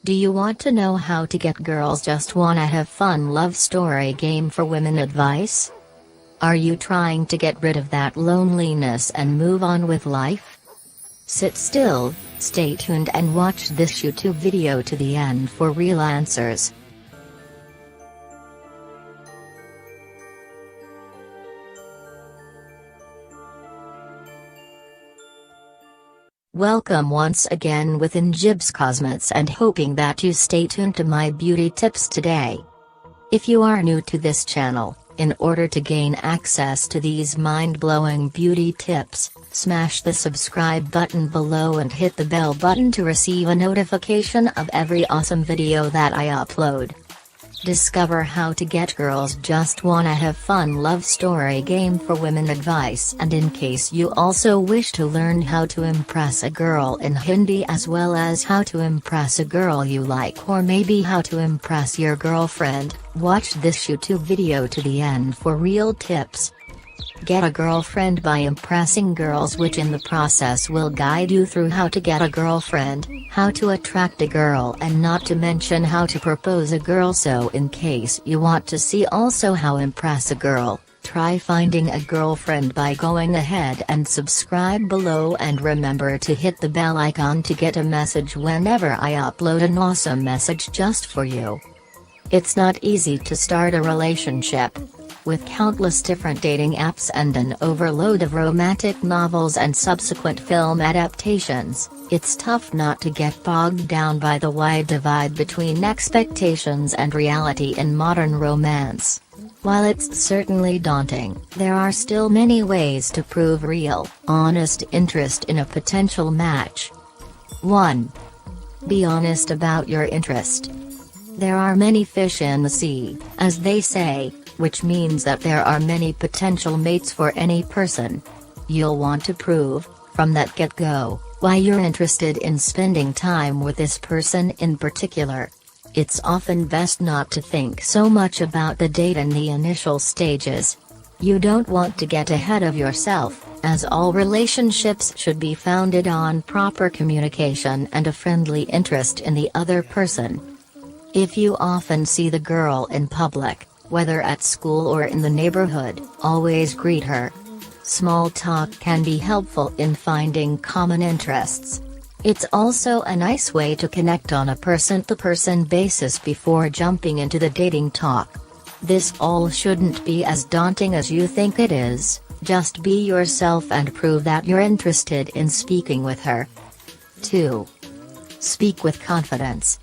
Do you want to know how to get girls just wanna have fun love story game for women advice? Are you trying to get rid of that loneliness and move on with life? Sit still, stay tuned and watch this YouTube video to the end for real answers. Welcome once again within Jibs Cosmetics and hoping that you stay tuned to my beauty tips today. If you are new to this channel, in order to gain access to these mind-blowing beauty tips, smash the subscribe button below and hit the bell button to receive a notification of every awesome video that I upload. Discover how to get girls just wanna have fun love story game for women advice, and in case you also wish to learn how to impress a girl in Hindi as well as how to impress a girl you like or maybe how to impress your girlfriend, watch this YouTube video to the end for real tips. Get a girlfriend by impressing girls, which in the process will guide you through how to get a girlfriend, how to attract a girl and not to mention how to propose a girl. So in case you want to see also how impress a girl, try finding a girlfriend by going ahead and subscribe below and remember to hit the bell icon to get a message whenever I upload an awesome message just for you. It's not easy to start a relationship. With countless different dating apps and an overload of romantic novels and subsequent film adaptations, it's tough not to get bogged down by the wide divide between expectations and reality in modern romance. While it's certainly daunting, there are still many ways to prove real, honest interest in a potential match. 1. Be honest about your interest. There are many fish in the sea, as they say, which means that there are many potential mates for any person. You'll want to prove, from that get-go, why you're interested in spending time with this person in particular. It's often best not to think so much about the date in the initial stages. You don't want to get ahead of yourself, as all relationships should be founded on proper communication and a friendly interest in the other person. If you often see the girl in public, whether at school or in the neighborhood, always greet her. Small talk can be helpful in finding common interests. It's also a nice way to connect on a person-to-person basis before jumping into the dating talk. This all shouldn't be as daunting as you think it is, just be yourself and prove that you're interested in speaking with her. 2. Speak with confidence.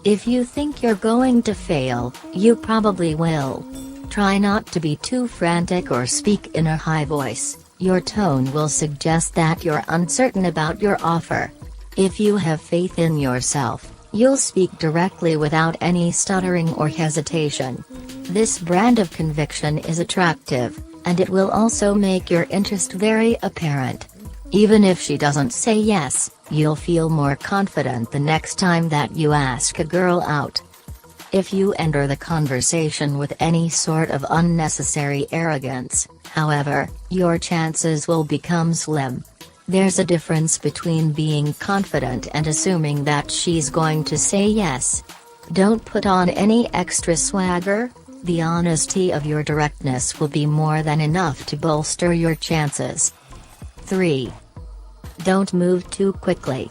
If you think you're going to fail, you probably will. Try not to be too frantic or speak in a high voice, your tone will suggest that you're uncertain about your offer. If you have faith in yourself, you'll speak directly without any stuttering or hesitation. This brand of conviction is attractive, and it will also make your interest very apparent. Even if she doesn't say yes, you'll feel more confident the next time that you ask a girl out. If you enter the conversation with any sort of unnecessary arrogance, however, your chances will become slim. There's a difference between being confident and assuming that she's going to say yes. Don't put on any extra swagger. The honesty of your directness will be more than enough to bolster your chances. 3. Don't move too quickly.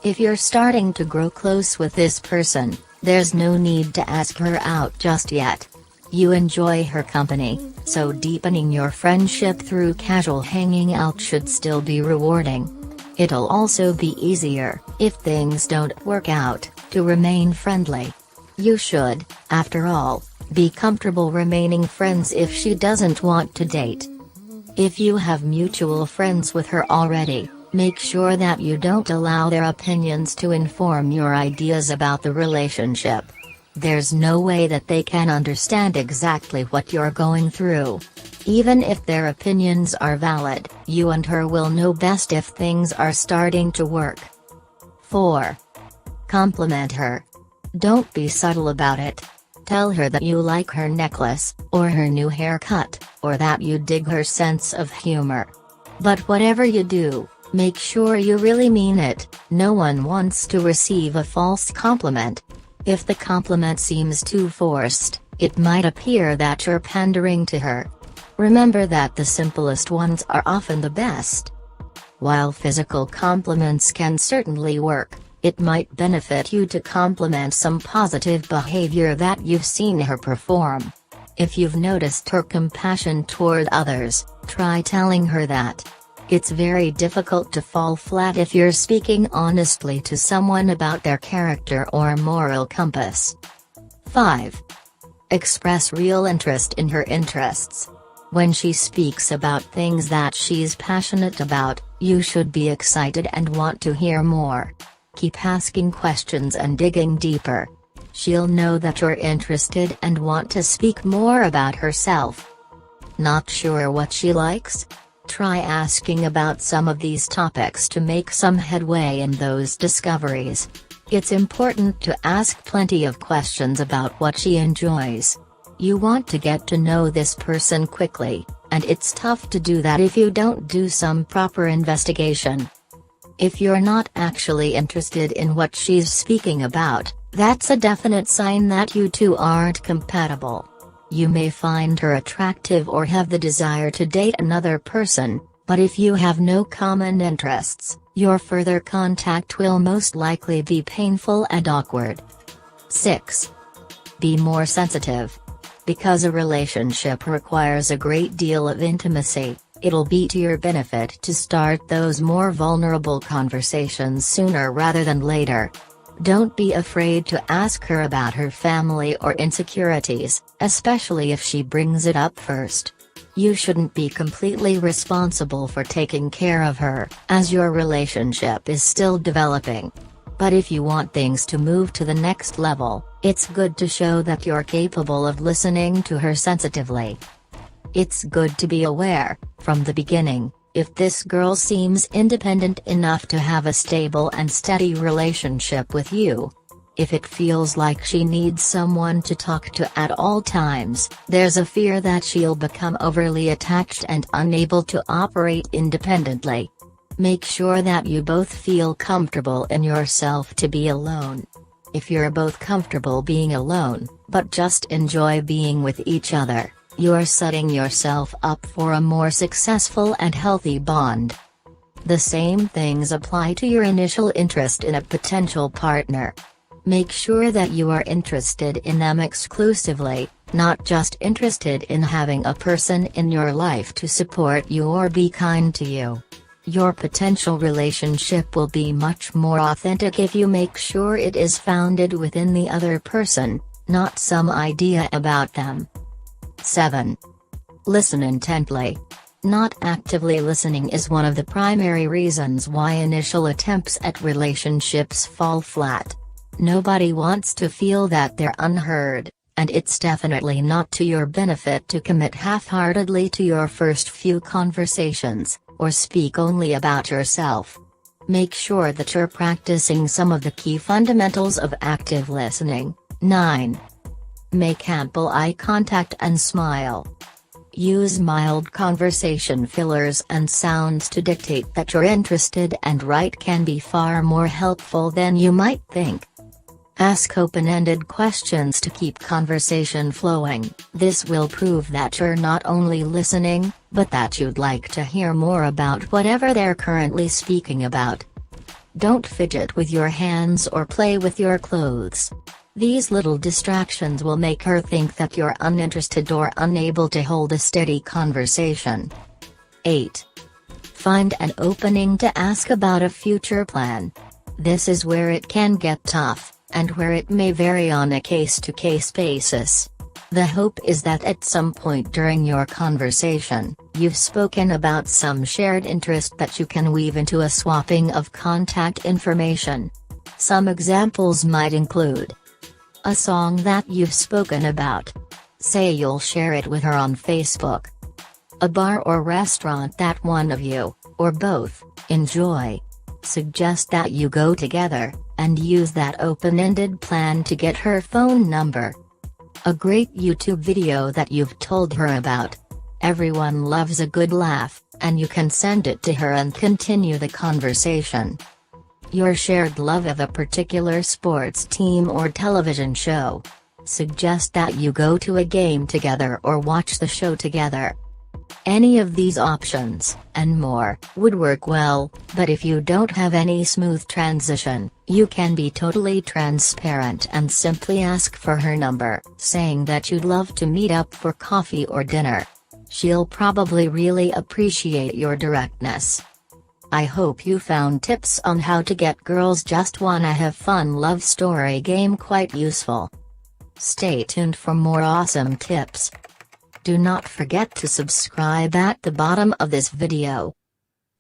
If you're starting to grow close with this person, there's no need to ask her out just yet. You enjoy her company, so deepening your friendship through casual hanging out should still be rewarding. It'll also be easier, if things don't work out, to remain friendly. You should, after all, be comfortable remaining friends if she doesn't want to date. If you have mutual friends with her already, make sure that you don't allow their opinions to inform your ideas about the relationship. There's no way that they can understand exactly what you're going through. Even if their opinions are valid, you and her will know best if things are starting to work. 4. Compliment her. Don't be subtle about it. Tell her that you like her necklace, or her new haircut, or that you dig her sense of humor. But whatever you do, Make sure you really mean it. No one wants to receive a false compliment. If the compliment seems too forced, it might appear that you're pandering to her. Remember that the simplest ones are often the best. While physical compliments can certainly work, it might benefit you to compliment some positive behavior that you've seen her perform. If you've noticed her compassion toward others, try telling her that. It's very difficult to fall flat if you're speaking honestly to someone about their character or moral compass. 5. Express real interest in her interests. When she speaks about things that she's passionate about, you should be excited and want to hear more. Keep asking questions and digging deeper. She'll know that you're interested and want to speak more about herself. Not sure what she likes? Try asking about some of these topics to make some headway in those discoveries. It's important to ask plenty of questions about what she enjoys. You want to get to know this person quickly, and it's tough to do that if you don't do some proper investigation. If you're not actually interested in what she's speaking about, that's a definite sign that you two aren't compatible. You may find her attractive or have the desire to date another person, but if you have no common interests, your further contact will most likely be painful and awkward. 6. Be more sensitive. Because a relationship requires a great deal of intimacy, it'll be to your benefit to start those more vulnerable conversations sooner rather than later. Don't be afraid to ask her about her family or insecurities, especially if she brings it up first. You shouldn't be completely responsible for taking care of her, as your relationship is still developing. But if you want things to move to the next level, it's good to show that you're capable of listening to her sensitively. It's good to be aware, from the beginning, if this girl seems independent enough to have a stable and steady relationship with you. If it feels like she needs someone to talk to at all times, there's a fear that she'll become overly attached and unable to operate independently. Make sure that you both feel comfortable in yourself to be alone. If you're both comfortable being alone, but just enjoy being with each other, you're setting yourself up for a more successful and healthy bond. The same things apply to your initial interest in a potential partner. Make sure that you are interested in them exclusively, not just interested in having a person in your life to support you or be kind to you. Your potential relationship will be much more authentic if you make sure it is founded within the other person, not some idea about them. 7. Listen intently. Not actively listening is one of the primary reasons why initial attempts at relationships fall flat. Nobody wants to feel that they're unheard, and it's definitely not to your benefit to commit half-heartedly to your first few conversations, or speak only about yourself. Make sure that you're practicing some of the key fundamentals of active listening. 9. Make ample eye contact and smile. Use mild conversation fillers and sounds to dictate that you're interested and right can be far more helpful than you might think. Ask open-ended questions to keep conversation flowing. This will prove that you're not only listening, but that you'd like to hear more about whatever they're currently speaking about. Don't fidget with your hands or play with your clothes. These little distractions will make her think that you're uninterested or unable to hold a steady conversation. 8. Find an opening to ask about a future plan. This is where it can get tough, and where it may vary on a case-to-case basis. The hope is that at some point during your conversation, you've spoken about some shared interest that you can weave into a swapping of contact information. Some examples might include a song that you've spoken about. Say you'll share it with her on Facebook. A bar or restaurant that one of you, or both, enjoy. Suggest that you go together, and use that open-ended plan to get her phone number. A great YouTube video that you've told her about. Everyone loves a good laugh, and you can send it to her and continue the conversation. Your shared love of a particular sports team or television show. Suggest that you go to a game together or watch the show together. Any of these options, and more, would work well, but if you don't have any smooth transition, you can be totally transparent and simply ask for her number, saying that you'd love to meet up for coffee or dinner. She'll probably really appreciate your directness. I hope you found tips on how to get girls just wanna have fun love story game quite useful. Stay tuned for more awesome tips. Do not forget to subscribe at the bottom of this video.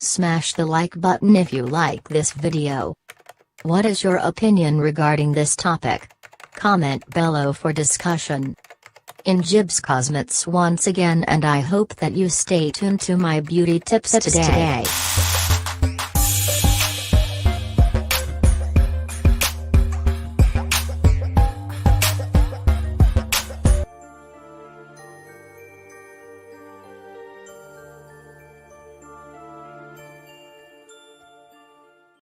Smash the like button if you like this video. What is your opinion regarding this topic? Comment below for discussion. In Jibs Cosmetics once again, and I hope that you stay tuned to my beauty tips today.